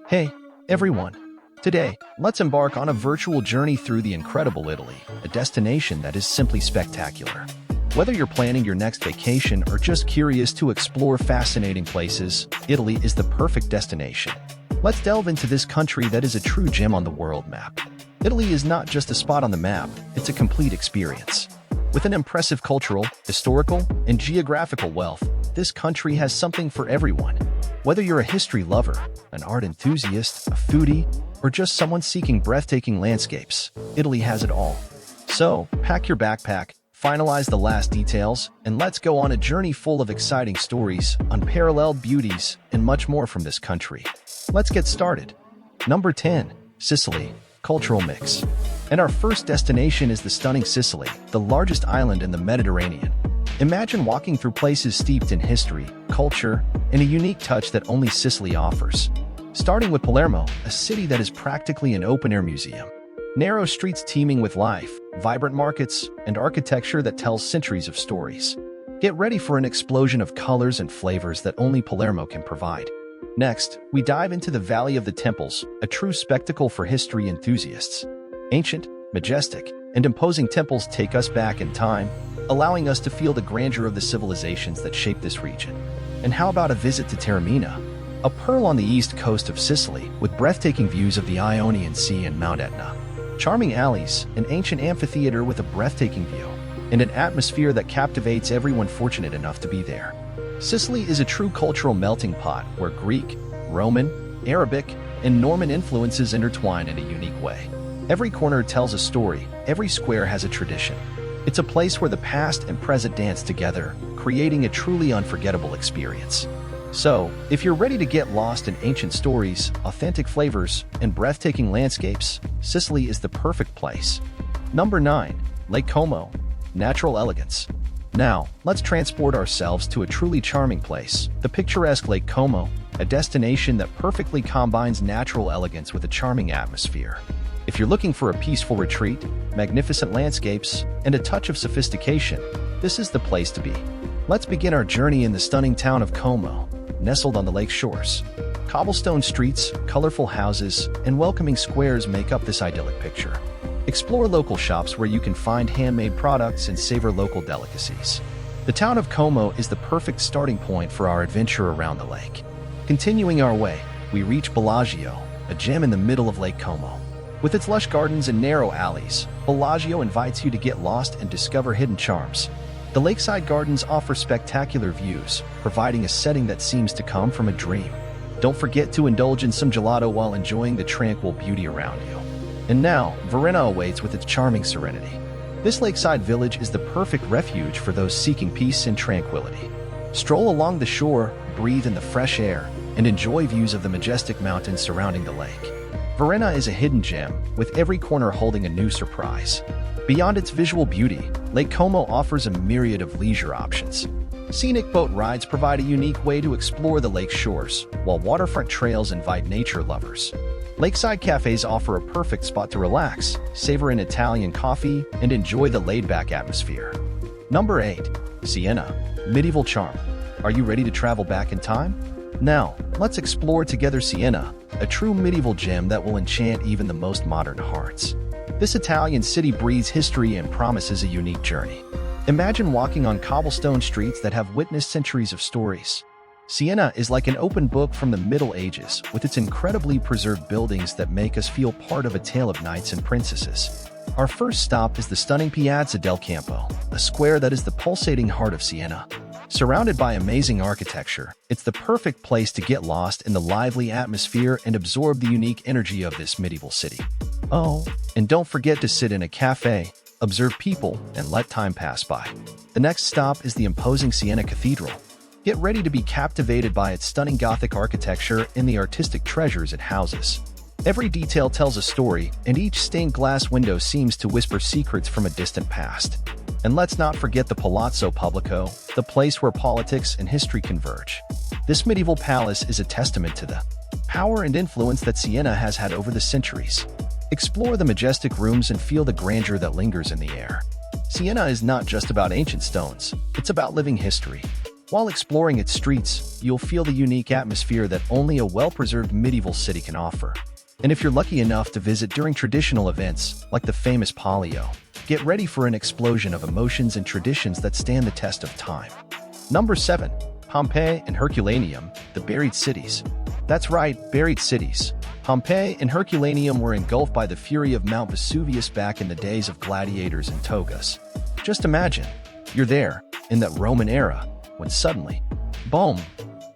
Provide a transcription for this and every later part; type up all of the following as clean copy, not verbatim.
Hey, everyone! Today, let's embark on a virtual journey through the incredible Italy, a destination that is simply spectacular. Whether you're planning your next vacation or just curious to explore fascinating places, Italy is the perfect destination. Let's delve into this country that is a true gem on the world map. Italy is not just a spot on the map, it's a complete experience. With an impressive cultural, historical, and geographical wealth, this country has something for everyone. Whether you're a history lover, an art enthusiast, a foodie, or just someone seeking breathtaking landscapes, Italy has it all. So, pack your backpack, finalize the last details, and let's go on a journey full of exciting stories, unparalleled beauties, and much more from this country. Let's get started. Number 10. Sicily. Cultural mix. And our first destination is the stunning Sicily, the largest island in the Mediterranean. Imagine walking through places steeped in history, culture, and a unique touch that only Sicily offers. Starting with Palermo, a city that is practically an open-air museum. Narrow streets teeming with life, vibrant markets, and architecture that tells centuries of stories. Get ready for an explosion of colors and flavors that only Palermo can provide. Next, we dive into the Valley of the Temples, a true spectacle for history enthusiasts. Ancient, majestic, and imposing temples take us back in time, allowing us to feel the grandeur of the civilizations that shaped this region. And how about a visit to Taormina, a pearl on the east coast of Sicily with breathtaking views of the Ionian Sea and Mount Etna. Charming alleys, an ancient amphitheater with a breathtaking view, and an atmosphere that captivates everyone fortunate enough to be there. Sicily is a true cultural melting pot where Greek, Roman, Arabic, and Norman influences intertwine in a unique way. Every corner tells a story, every square has a tradition. It's a place where the past and present dance together, creating a truly unforgettable experience. So, if you're ready to get lost in ancient stories, authentic flavors, and breathtaking landscapes, Sicily is the perfect place. Number 9. Lake Como. Natural elegance. Now, let's transport ourselves to a truly charming place, the picturesque Lake Como, a destination that perfectly combines natural elegance with a charming atmosphere. If you're looking for a peaceful retreat, magnificent landscapes, and a touch of sophistication, this is the place to be. Let's begin our journey in the stunning town of Como, nestled on the lake shores. Cobblestone streets, colorful houses, and welcoming squares make up this idyllic picture. Explore local shops where you can find handmade products and savor local delicacies. The town of Como is the perfect starting point for our adventure around the lake. Continuing our way, we reach Bellagio, a gem in the middle of Lake Como. With its lush gardens and narrow alleys, Bellagio invites you to get lost and discover hidden charms. The lakeside gardens offer spectacular views, providing a setting that seems to come from a dream. Don't forget to indulge in some gelato while enjoying the tranquil beauty around you. And now, Verona awaits with its charming serenity. This lakeside village is the perfect refuge for those seeking peace and tranquility. Stroll along the shore, breathe in the fresh air, and enjoy views of the majestic mountains surrounding the lake. Verona is a hidden gem, with every corner holding a new surprise. Beyond its visual beauty, Lake Como offers a myriad of leisure options. Scenic boat rides provide a unique way to explore the lake shores, while waterfront trails invite nature lovers. Lakeside cafes offer a perfect spot to relax, savor an Italian coffee, and enjoy the laid-back atmosphere. Number 8. Siena. Medieval charm. Are you ready to travel back in time? Now, let's explore together Siena, a true medieval gem that will enchant even the most modern hearts. This Italian city breathes history and promises a unique journey. Imagine walking on cobblestone streets that have witnessed centuries of stories. Siena is like an open book from the Middle Ages, with its incredibly preserved buildings that make us feel part of a tale of knights and princesses. Our first stop is the stunning Piazza del Campo, a square that is the pulsating heart of Siena. Surrounded by amazing architecture, it's the perfect place to get lost in the lively atmosphere and absorb the unique energy of this medieval city. Oh, and don't forget to sit in a cafe, observe people, and let time pass by. The next stop is the imposing Siena Cathedral. Get ready to be captivated by its stunning Gothic architecture and the artistic treasures it houses. Every detail tells a story, and each stained glass window seems to whisper secrets from a distant past. And let's not forget the Palazzo Pubblico, the place where politics and history converge. This medieval palace is a testament to the power and influence that Siena has had over the centuries. Explore the majestic rooms and feel the grandeur that lingers in the air. Siena is not just about ancient stones, it's about living history. While exploring its streets, you'll feel the unique atmosphere that only a well-preserved medieval city can offer. And if you're lucky enough to visit during traditional events, like the famous Palio, get ready for an explosion of emotions and traditions that stand the test of time. Number 7. Pompeii and Herculaneum, the buried cities. That's right, buried cities. Pompeii and Herculaneum were engulfed by the fury of Mount Vesuvius back in the days of gladiators and togas. Just imagine, you're there, in that Roman era, when suddenly, boom,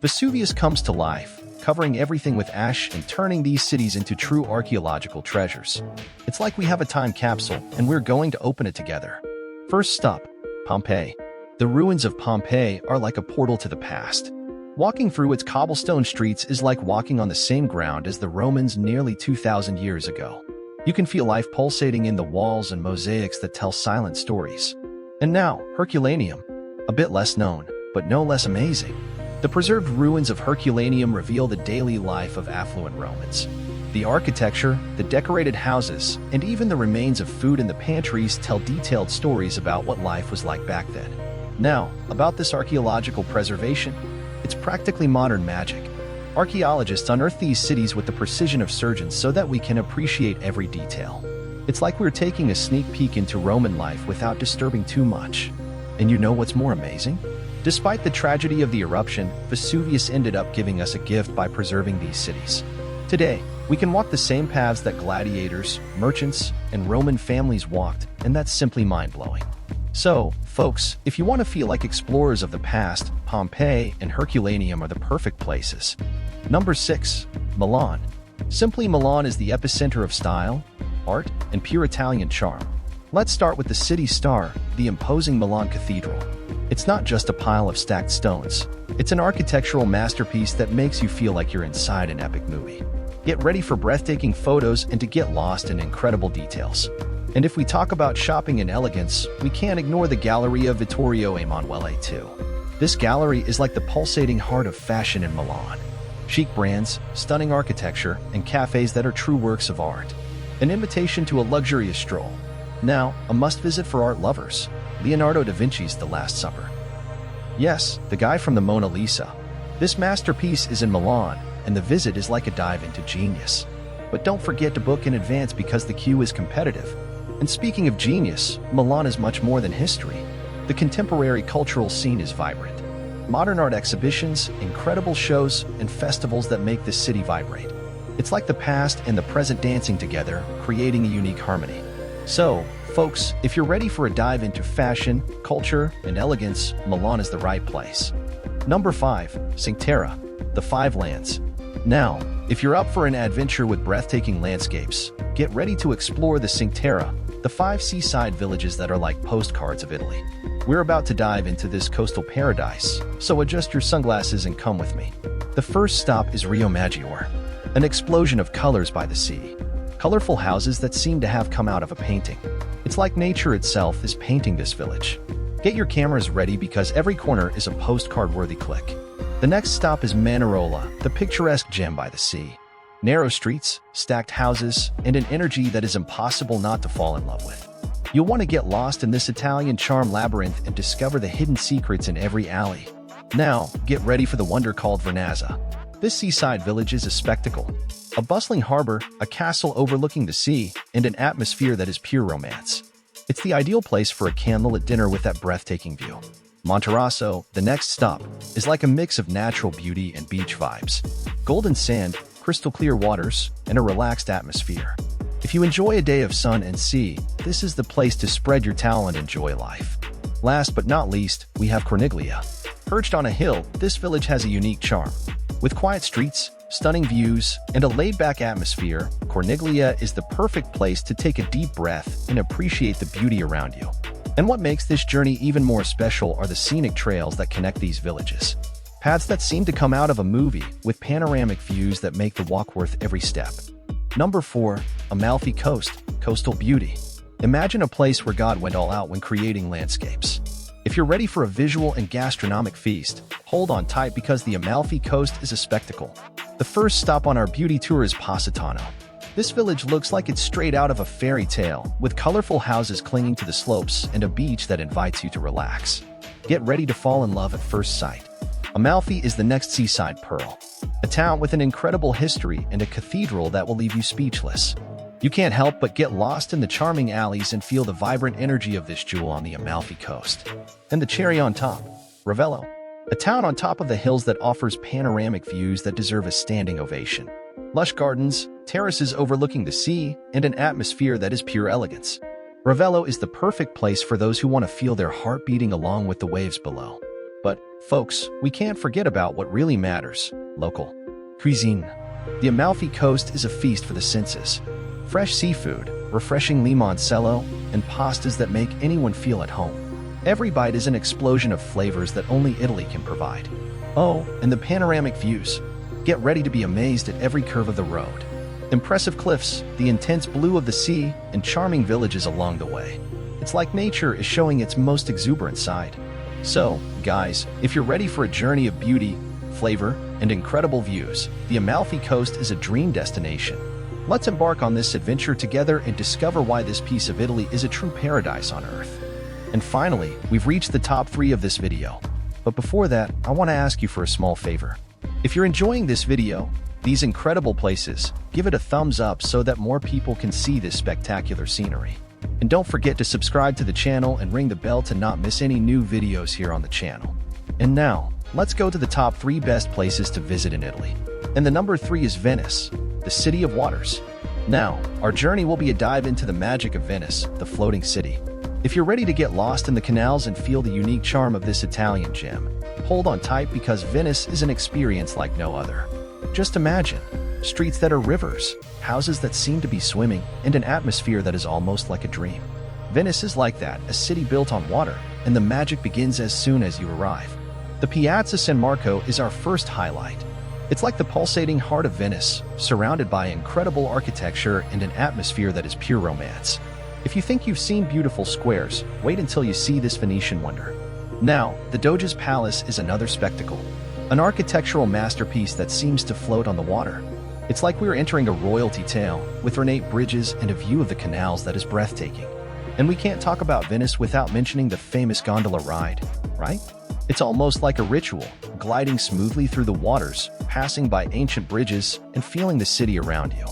Vesuvius comes to life, covering everything with ash and turning these cities into true archaeological treasures. It's like we have a time capsule and we're going to open it together. First stop, Pompeii. The ruins of Pompeii are like a portal to the past. Walking through its cobblestone streets is like walking on the same ground as the Romans nearly 2,000 years ago. You can feel life pulsating in the walls and mosaics that tell silent stories. And now, Herculaneum, a bit less known, but no less amazing. The preserved ruins of Herculaneum reveal the daily life of affluent Romans. The architecture, the decorated houses, and even the remains of food in the pantries tell detailed stories about what life was like back then. Now, about this archaeological preservation, it's practically modern magic. Archaeologists unearth these cities with the precision of surgeons so that we can appreciate every detail. It's like we're taking a sneak peek into Roman life without disturbing too much. And you know what's more amazing? Despite the tragedy of the eruption, Vesuvius ended up giving us a gift by preserving these cities. Today, we can walk the same paths that gladiators, merchants, and Roman families walked, and that's simply mind-blowing. So, folks, if you want to feel like explorers of the past, Pompeii and Herculaneum are the perfect places. Number 6. Milan. Simply, Milan is the epicenter of style, art, and pure Italian charm. Let's start with the city's star, the imposing Milan Cathedral. It's not just a pile of stacked stones. It's an architectural masterpiece that makes you feel like you're inside an epic movie. Get ready for breathtaking photos and to get lost in incredible details. And if we talk about shopping and elegance, we can't ignore the Galleria Vittorio Emanuele too. This gallery is like the pulsating heart of fashion in Milan. Chic brands, stunning architecture, and cafes that are true works of art. An invitation to a luxurious stroll. Now, a must-visit for art lovers. Leonardo da Vinci's The Last Supper. Yes, the guy from the Mona Lisa. This masterpiece is in Milan, and the visit is like a dive into genius. But don't forget to book in advance because the queue is competitive. And speaking of genius, Milan is much more than history. The contemporary cultural scene is vibrant. Modern art exhibitions, incredible shows, and festivals that make this city vibrate. It's like the past and the present dancing together, creating a unique harmony. So, folks, if you're ready for a dive into fashion, culture, and elegance, Milan is the right place. Number 5. Cinque, the Five Lands. Now, if you're up for an adventure with breathtaking landscapes, get ready to explore the Cinque, the 5 seaside villages that are like postcards of Italy. We're about to dive into this coastal paradise, so adjust your sunglasses and come with me. The first stop is Rio Maggiore, an explosion of colors by the sea. Colorful houses that seem to have come out of a painting. It's like nature itself is painting this village. Get your cameras ready because every corner is a postcard-worthy click. The next stop is Manarola, the picturesque gem by the sea. Narrow streets, stacked houses, and an energy that is impossible not to fall in love with. You'll want to get lost in this Italian charm labyrinth and discover the hidden secrets in every alley. Now, get ready for the wonder called Vernazza. This seaside village is a spectacle. A bustling harbor, a castle overlooking the sea, and an atmosphere that is pure romance. It's the ideal place for a candlelit dinner with that breathtaking view. Monterosso, the next stop, is like a mix of natural beauty and beach vibes. Golden sand, crystal clear waters, and a relaxed atmosphere. If you enjoy a day of sun and sea, this is the place to spread your towel and enjoy life. Last but not least, we have Corniglia. Perched on a hill, this village has a unique charm. With quiet streets, stunning views, and a laid-back atmosphere, Corniglia is the perfect place to take a deep breath and appreciate the beauty around you. And what makes this journey even more special are the scenic trails that connect these villages. Paths that seem to come out of a movie, with panoramic views that make the walk worth every step. Number 4. Amalfi Coast, coastal beauty. Imagine a place where God went all out when creating landscapes. If you're ready for a visual and gastronomic feast, hold on tight because the Amalfi Coast is a spectacle. The first stop on our beauty tour is Positano. This village looks like it's straight out of a fairy tale, with colorful houses clinging to the slopes and a beach that invites you to relax. Get ready to fall in love at first sight. Amalfi is the next seaside pearl, a town with an incredible history and a cathedral that will leave you speechless. You can't help but get lost in the charming alleys and feel the vibrant energy of this jewel on the Amalfi coast. And the cherry on top, Ravello, a town on top of the hills that offers panoramic views that deserve a standing ovation. Lush gardens, terraces overlooking the sea, and an atmosphere that is pure elegance. Ravello is the perfect place for those who want to feel their heart beating along with the waves below. But, folks, we can't forget about what really matters: local cuisine. The Amalfi Coast is a feast for the senses. Fresh seafood, refreshing limoncello, and pastas that make anyone feel at home. Every bite is an explosion of flavors that only Italy can provide. Oh, and the panoramic views. Get ready to be amazed at every curve of the road. Impressive cliffs, the intense blue of the sea, and charming villages along the way. It's like nature is showing its most exuberant side. So, guys, if you're ready for a journey of beauty, flavor, and incredible views, the Amalfi Coast is a dream destination. Let's embark on this adventure together and discover why this piece of Italy is a true paradise on Earth. And finally, we've reached the top 3 of this video. But before that, I want to ask you for a small favor. If you're enjoying this video, these incredible places, give it a thumbs up so that more people can see this spectacular scenery. And don't forget to subscribe to the channel and ring the bell to not miss any new videos here on the channel. And now, let's go to the top 3 best places to visit in Italy. And the number 3 is Venice, the city of waters. Now, our journey will be a dive into the magic of Venice, the floating city. If you're ready to get lost in the canals and feel the unique charm of this Italian gem, hold on tight because Venice is an experience like no other. Just imagine streets that are rivers, houses that seem to be swimming, and an atmosphere that is almost like a dream. Venice is like that, a city built on water, and the magic begins as soon as you arrive. The Piazza San Marco is our first highlight. It's like the pulsating heart of Venice, surrounded by incredible architecture and an atmosphere that is pure romance. If you think you've seen beautiful squares, wait until you see this Venetian wonder. Now, the Doge's Palace is another spectacle, an architectural masterpiece that seems to float on the water. It's like we're entering a royalty tale, with ornate bridges and a view of the canals that is breathtaking. And we can't talk about Venice without mentioning the famous gondola ride, right? It's almost like a ritual, gliding smoothly through the waters, passing by ancient bridges, and feeling the city around you.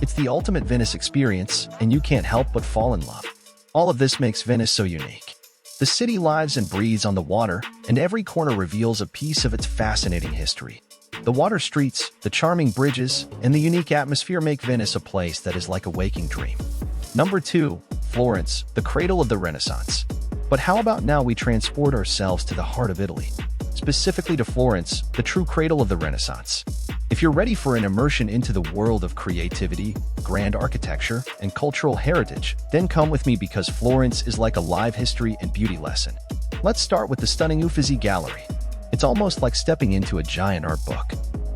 It's the ultimate Venice experience, and you can't help but fall in love. All of this makes Venice so unique. The city lives and breathes on the water, and every corner reveals a piece of its fascinating history. The water streets, the charming bridges, and the unique atmosphere make Venice a place that is like a waking dream. Number 2, Florence, the cradle of the Renaissance. But how about now we transport ourselves to the heart of Italy, specifically to Florence, the true cradle of the Renaissance. If you're ready for an immersion into the world of creativity, grand architecture, and cultural heritage, then come with me because Florence is like a live history and beauty lesson. Let's start with the stunning Uffizi Gallery. It's almost like stepping into a giant art book.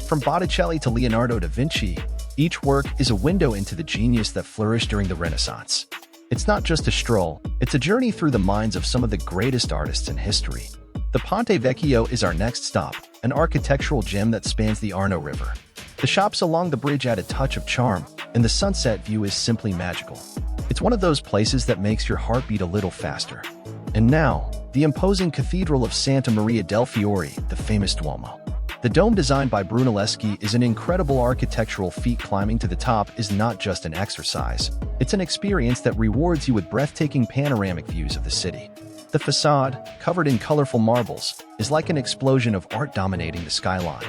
From Botticelli to Leonardo da Vinci, each work is a window into the genius that flourished during the Renaissance. It's not just a stroll, it's a journey through the minds of some of the greatest artists in history. The Ponte Vecchio is our next stop, an architectural gem that spans the Arno River. The shops along the bridge add a touch of charm, and the sunset view is simply magical. It's one of those places that makes your heart beat a little faster. And now, the imposing Cathedral of Santa Maria del Fiore, the famous Duomo. The dome designed by Brunelleschi is an incredible architectural feat. Climbing to the top is not just an exercise. It's an experience that rewards you with breathtaking panoramic views of the city. The facade, covered in colorful marbles, is like an explosion of art dominating the skyline.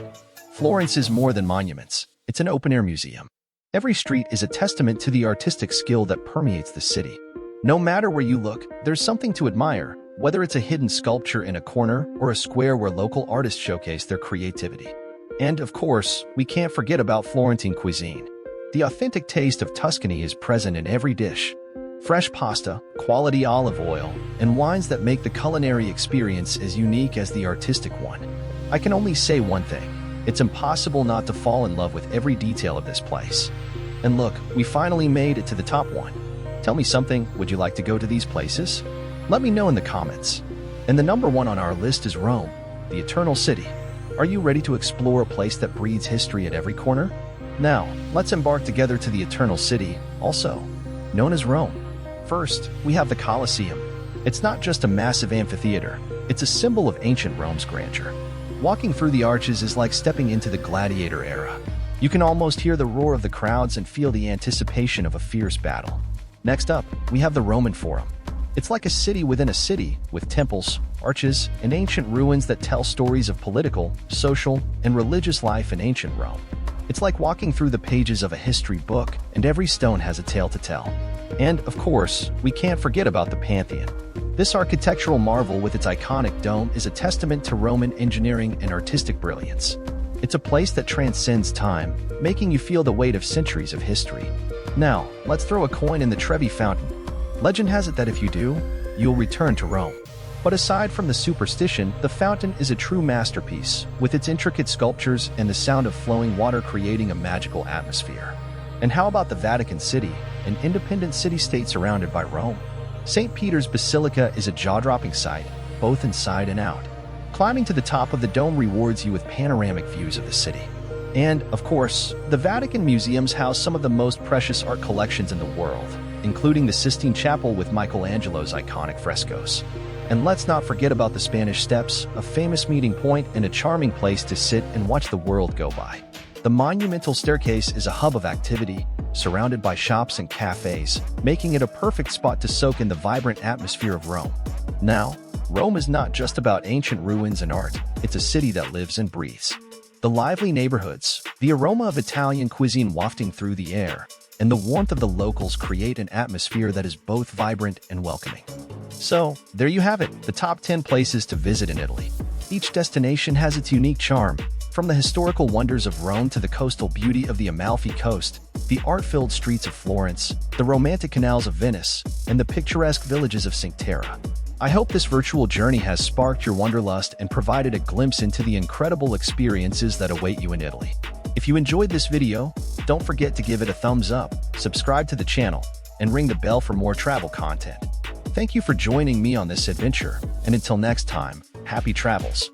Florence is more than monuments. It's an open-air museum. Every street is a testament to the artistic skill that permeates the city. No matter where you look, there's something to admire, whether it's a hidden sculpture in a corner or a square where local artists showcase their creativity. And, of course, we can't forget about Florentine cuisine. The authentic taste of Tuscany is present in every dish. Fresh pasta, quality olive oil, and wines that make the culinary experience as unique as the artistic one. I can only say one thing. It's impossible not to fall in love with every detail of this place. And look, we finally made it to the top one. Tell me something, would you like to go to these places? Let me know in the comments. And the number 1 on our list is Rome, the Eternal City. Are you ready to explore a place that breathes history at every corner? Now, let's embark together to the Eternal City, also known as Rome. First, we have the Colosseum. It's not just a massive amphitheater, It's a symbol of ancient Rome's grandeur. Walking through the arches is like stepping into the gladiator era. You can almost hear the roar of the crowds and feel the anticipation of a fierce battle. Next up, we have the Roman Forum. It's like a city within a city, with temples, arches, and ancient ruins that tell stories of political, social, and religious life in ancient Rome. It's like walking through the pages of a history book, and every stone has a tale to tell. And, of course, we can't forget about the Pantheon. This architectural marvel with its iconic dome is a testament to Roman engineering and artistic brilliance. It's a place that transcends time, making you feel the weight of centuries of history. Now, let's throw a coin in the Trevi Fountain. Legend has it that if you do, you'll return to Rome. But aside from the superstition, the fountain is a true masterpiece, with its intricate sculptures and the sound of flowing water creating a magical atmosphere. And how about the Vatican City, an independent city-state surrounded by Rome? St. Peter's Basilica is a jaw-dropping sight, both inside and out. Climbing to the top of the dome rewards you with panoramic views of the city. And, of course, the Vatican museums house some of the most precious art collections in the world, including the Sistine Chapel with Michelangelo's iconic frescoes. And let's not forget about the Spanish Steps, a famous meeting point and a charming place to sit and watch the world go by. The monumental staircase is a hub of activity, surrounded by shops and cafes, making it a perfect spot to soak in the vibrant atmosphere of Rome. Now, Rome is not just about ancient ruins and art, it's a city that lives and breathes. The lively neighborhoods, the aroma of Italian cuisine wafting through the air, and the warmth of the locals create an atmosphere that is both vibrant and welcoming. So, there you have it, the top 10 places to visit in Italy. Each destination has its unique charm, from the historical wonders of Rome to the coastal beauty of the Amalfi Coast, the art-filled streets of Florence, the romantic canals of Venice, and the picturesque villages of Cinque. I hope this virtual journey has sparked your wanderlust and provided a glimpse into the incredible experiences that await you in Italy. If you enjoyed this video, don't forget to give it a thumbs up, subscribe to the channel, and ring the bell for more travel content. Thank you for joining me on this adventure, and until next time, happy travels!